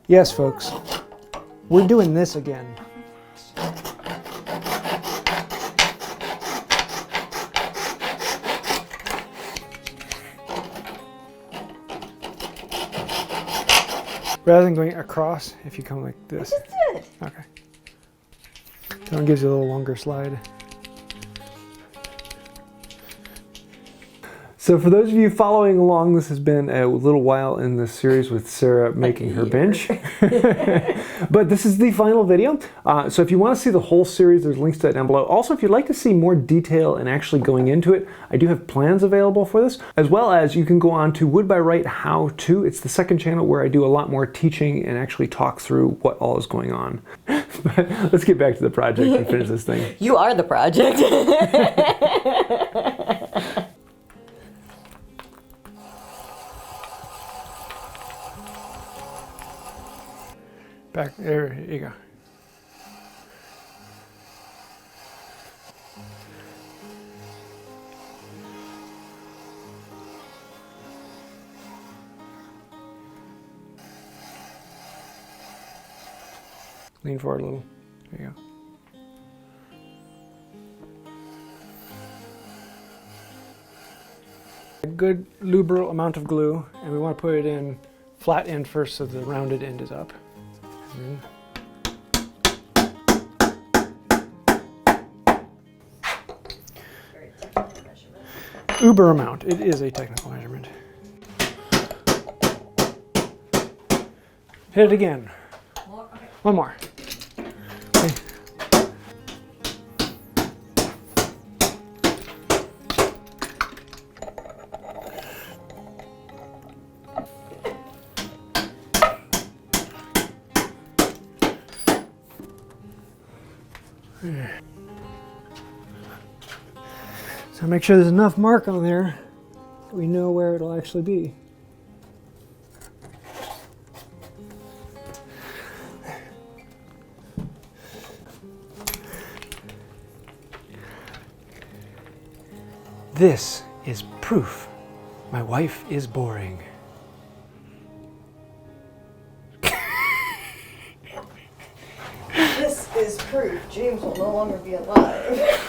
Yes, folks, we're doing this again. Rather than going across, if you come like this. I just did. Okay. That one gives you a little longer slide. So for those of you following along, this has been a little while in this series with Sarah making her bench. But this is the final video. So if you want to see the whole series, there's links to that down below. Also, if you'd like to see more detail and actually going into it, I do have plans available for this, as well as you can go on to Wood by Wright How To. It's the second channel where I do a lot more teaching and actually talk through what all is going on. But let's get back to the project and finish this thing. You are the project. Back there you go. Lean forward a little. There you go. A good liberal amount of glue, and we want to put it in flat end first so the rounded end is up. Uber amount. It is a technical measurement. Hit it again. Okay. One more. Okay. So make sure there's enough mark on there so we know where it'll actually be. This is proof my wife is boring. This is proof James will no longer be alive.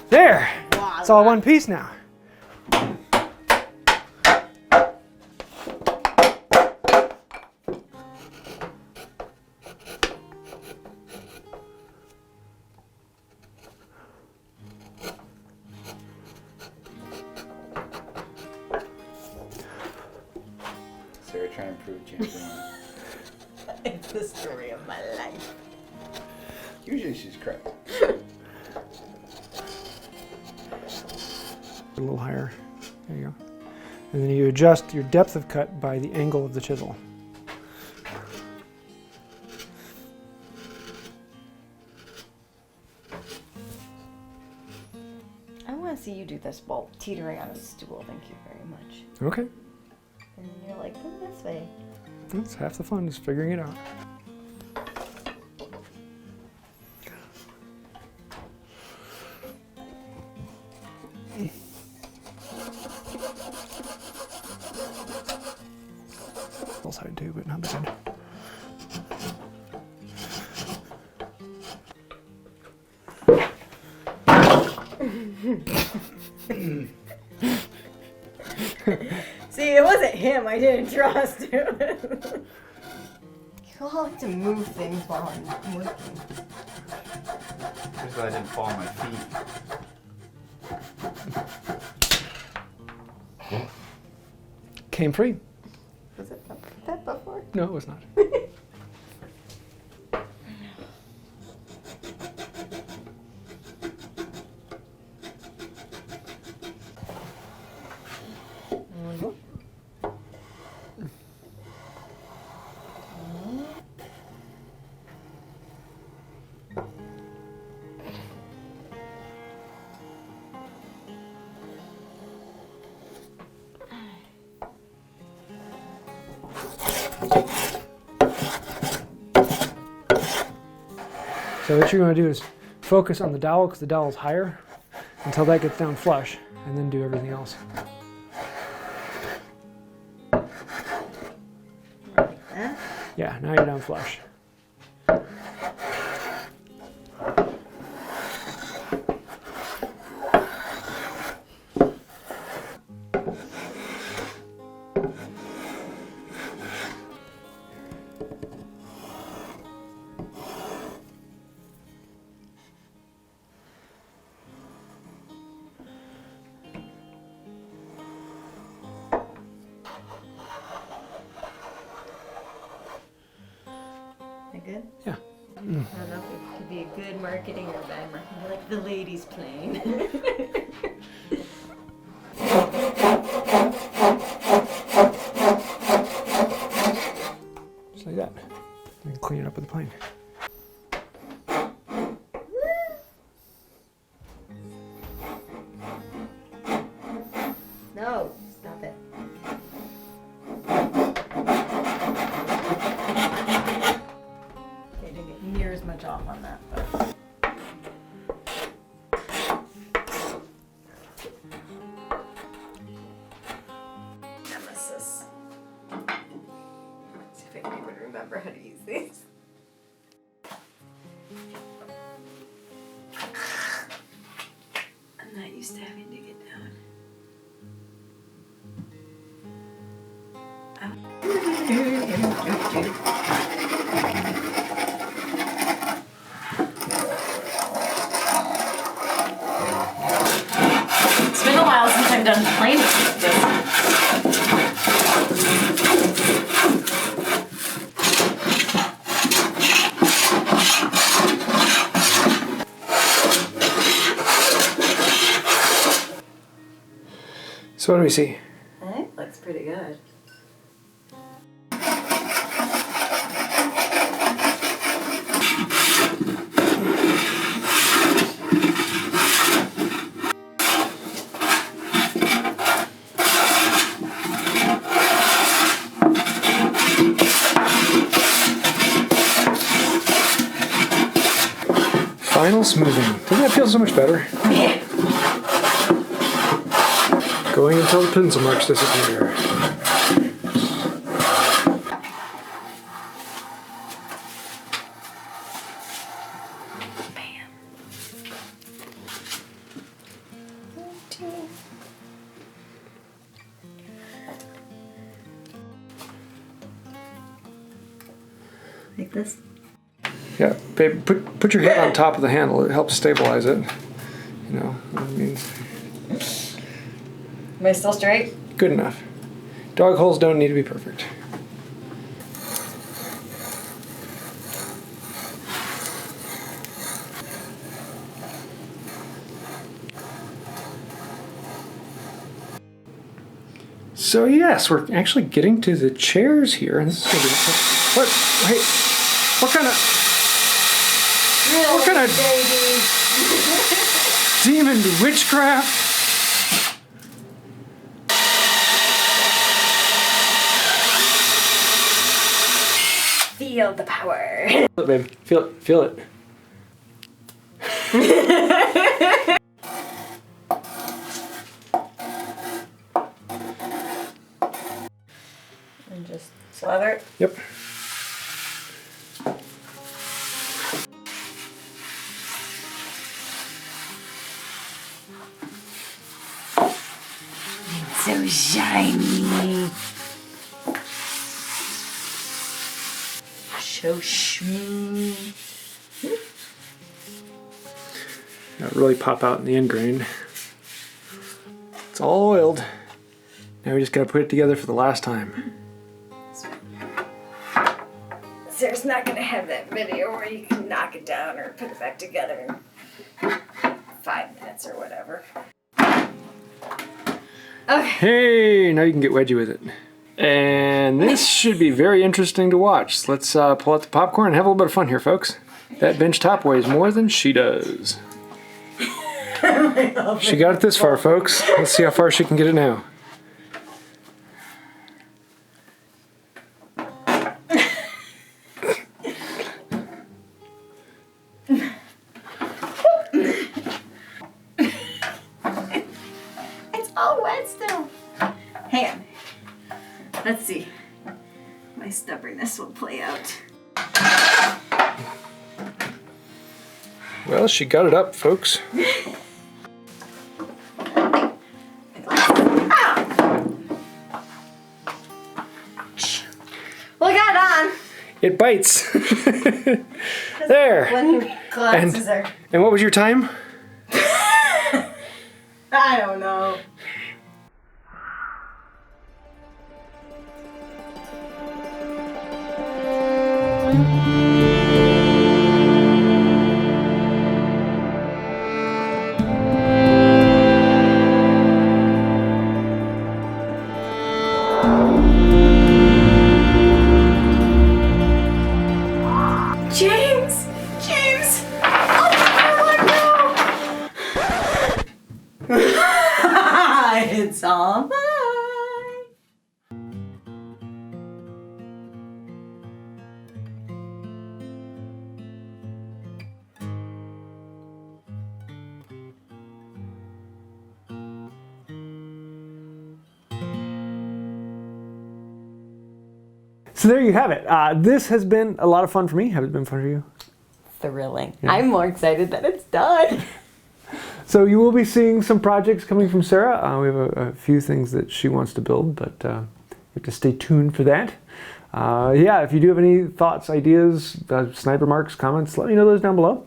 There! Wow. It's all one piece now. Sarah trying to prove James wrong. It's the story of my life. Usually she's correct. A little higher. There you go. And then you adjust your depth of cut by the angle of the chisel. I want to see you do this while teetering on a stool. Thank you very much. Okay. And you're like, go this way. That's half the fun, is figuring it out. Full side too, but not bad. See, it wasn't him. I didn't trust him. You all like to move things while I'm working. Just so I didn't fall on my feet. Came free. Was it that before? No, it was not. So what you're going to do is focus on the dowel because the dowel is higher until that gets down flush, and then do everything else. Like that? Yeah, now you're down flush. Good? Yeah. I don't know if it could be a good marketing or bad marketing, like the ladies plane. Just like that. And clean it up with the plane. No, stop it. They didn't get near as much off on that, but. Nemesis. See if I can even remember how to use these. I'm not used to having to get down. It's been a while since I've done plain this. So what do we see? I think it looks pretty good. Final smoothing. Doesn't that feel so much better? Yeah. Going until the pencil marks disappear. Bam. Like this? Yeah, babe, put your head on top of the handle. It helps stabilize it. You know, I mean, Am I still straight? good enough. Dog holes don't need to be perfect. So yes, we're actually getting to the chairs here, and this is gonna be what? Hey, what kind of demon witchcraft? Feel the power. Feel it, babe. Feel it. Feel it. And just slather it. Yep. So shiny. So smooth. That really pop out in the end grain. It's all oiled. Now we just gotta put it together for the last time. Sarah's not gonna have that video where you can knock it down or put it back together in 5 minutes or whatever. Okay. Hey, now you can get wedgy with it. And this should be very interesting to watch. So let's pull out the popcorn and have a little bit of fun here, folks. That bench top weighs more than she does. She got it this far, folks. Let's see how far she can get it now. will play out. Well, she got it up, folks. Well, I got it on. It bites. There. When glasses are. And what was your time? I don't know. James! James! Oh, no! It's all mine! So there you have it. This has been a lot of fun for me. Has it been fun for you? Thrilling. Yeah. I'm more excited that it's done. So you will be seeing some projects coming from Sarah. We have a few things that she wants to build, but you have to stay tuned for that. Yeah, if you do have any thoughts, ideas, snide remarks, comments, let me know those down below.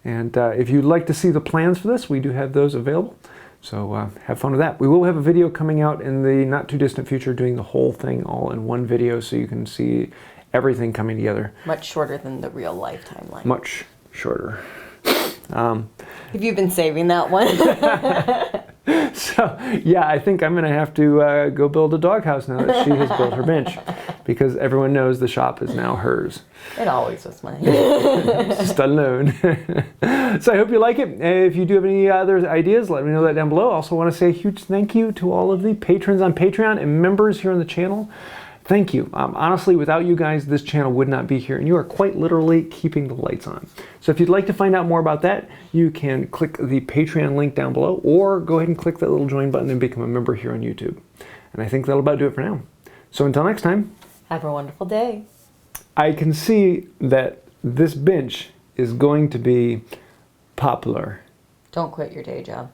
And if you'd like to see the plans for this, we do have those available. So have fun with that. We will have a video coming out in the not too distant future doing the whole thing all in one video so you can see everything coming together. Much shorter than the real life timeline. Much shorter. Have you been saving that one? So yeah, I think I'm gonna have to go build a doghouse now that she has built her bench, because everyone knows the shop is now hers. It always was mine. It's just unknown. So I hope you like it. If you do have any other ideas, let me know that down below. I also want to say a huge thank you to all of the patrons on Patreon and members here on the channel. Thank you. Honestly, without you guys, this channel would not be here, and you are quite literally keeping the lights on. So if you'd like to find out more about that, you can click the Patreon link down below, or go ahead and click that little join button and become a member here on YouTube. And I think that'll about do it for now. So until next time, Have a wonderful day. I can see that this bench is going to be popular. Don't quit your day job.